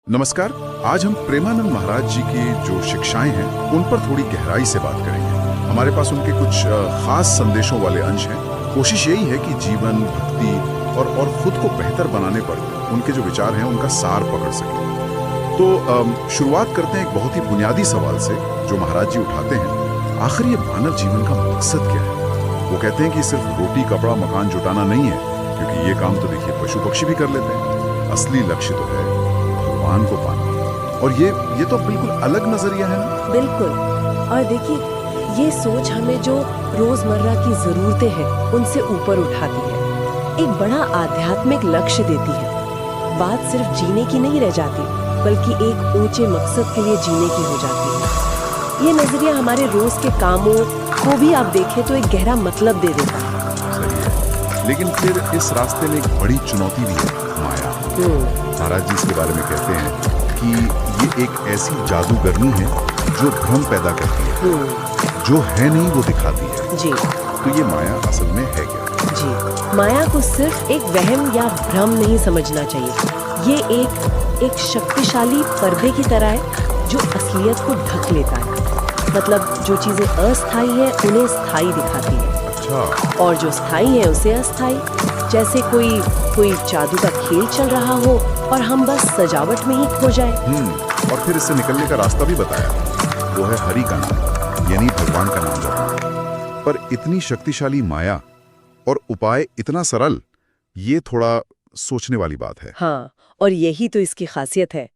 नमस्कार। आज हम प्रेमानंद महाराज जी की जो शिक्षाएं हैं उन पर थोड़ी गहराई से बात करेंगे। हमारे पास उनके कुछ खास संदेशों वाले अंश हैं। कोशिश यही है कि जीवन, भक्ति और खुद को बेहतर बनाने पर उनके जो विचार हैं उनका सार पकड़ सके। तो शुरुआत करते हैं एक बहुत ही बुनियादी सवाल से जो महाराज जी उठाते हैं। आखिर ये मानव जीवन का मकसद क्या है? वो कहते हैं कि सिर्फ रोटी, कपड़ा, मकान जुटाना नहीं है, क्योंकि ये काम तो देखिए पशु पक्षी भी कर लेते हैं। असली लक्ष्य तो है भगवान को पाना। और ये तो बिल्कुल अलग नजरिया है ना? बिल्कुल। और देखिए, ये सोच हमें जो रोजमर्रा की जरूरतें हैं उनसे ऊपर उठाती है, एक बड़ा आध्यात्मिक लक्ष्य देती है। बात सिर्फ जीने की नहीं रह जाती, बल्कि एक ऊंचे मकसद के लिए जीने की हो जाती है। ये नजरिया हमारे रोज के कामों को भी आप देखें तो एक गहरा मतलब दे देता है। सही है, लेकिन फिर इस रास्ते में एक बड़ी चुनौती भी है, माया। महाराज जी इसके बारे में कहते हैं कि ये एक ऐसी जादूगरनी है जो भ्रम पैदा करती है, जो है नहीं वो दिखाती है। जी। तो ये माया असल में है क्या? जी, माया को सिर्फ एक वहम या भ्रम नहीं समझना चाहिए। ये एक शक्तिशाली पर्दे की तरह है जो असलियत को ढक लेता है। मतलब जो चीजें अस्थायी है उन्हें स्थायी दिखाती है। अच्छा। और जो स्थायी है उसे अस्थायी। जैसे कोई जादू का खेल चल रहा हो और हम बस सजावट में ही खो जाए। और फिर इससे निकलने का रास्ता भी बताया, वो है हरि का नाम, यानी भगवान का नाम जपना। पर इतनी शक्तिशाली माया और उपाय इतना सरल, ये थोड़ा सोचने वाली बात है। हाँ, और यही तो इसकी खासियत है।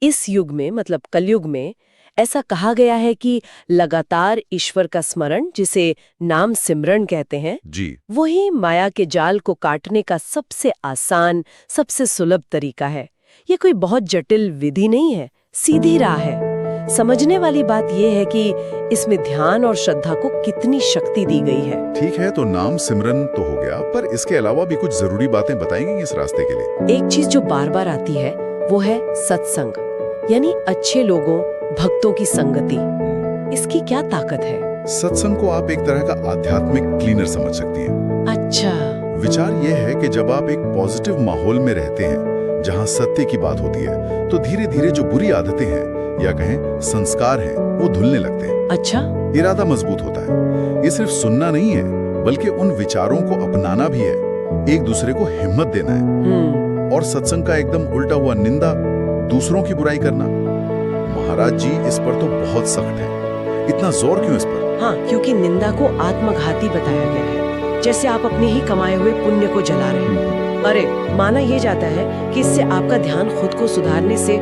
इस युग में, मतलब कलयुग में, ऐसा कहा गया है कि लगातार ईश्वर का स्मरण, जिसे नाम सिमरन कहते हैं, जी, वही माया के जाल को काटने का सबसे आसान, सबसे सुलभ तरीका है। ये कोई बहुत जटिल विधि नहीं है, सीधी राह है। समझने वाली बात यह है कि इसमें ध्यान और श्रद्धा को कितनी शक्ति दी गई है। ठीक है, तो नाम सिमरन तो हो गया, पर इसके अलावा भी कुछ जरूरी बातें बताएंगे इस रास्ते के लिए? एक चीज जो बार बार आती है वो है सत्संग, यानी अच्छे लोगों, भक्तों की संगति। इसकी क्या ताकत है? सत्संग को आप एक तरह का आध्यात्मिक क्लीनर समझ सकती हैं। अच्छा। विचार यह है कि जब आप एक पॉजिटिव माहौल में रहते हैं जहां सत्य की बात होती है, तो धीरे धीरे जो बुरी आदतें हैं या कहें संस्कार हैं, वो धुलने लगते हैं। अच्छा। इरादा मजबूत होता है। ये सिर्फ सुनना नहीं है, बल्कि उन विचारों को अपनाना भी है, एक दूसरे को हिम्मत देना है। और सत्संग का एकदम उल्टा हुआ निंदा, दूसरों की बुराई करना। महाराज जी इस पर तो बहुत सख्त है। इतना जोर क्यों इस पर? हाँ, क्योंकि निंदा को आत्मघाती बताया गया है, जैसे आप अपने ही कमाए हुए पुण्य को जला रहे हैं। अरे, माना यह जाता है कि इससे आपका ध्यान खुद को सुधारने से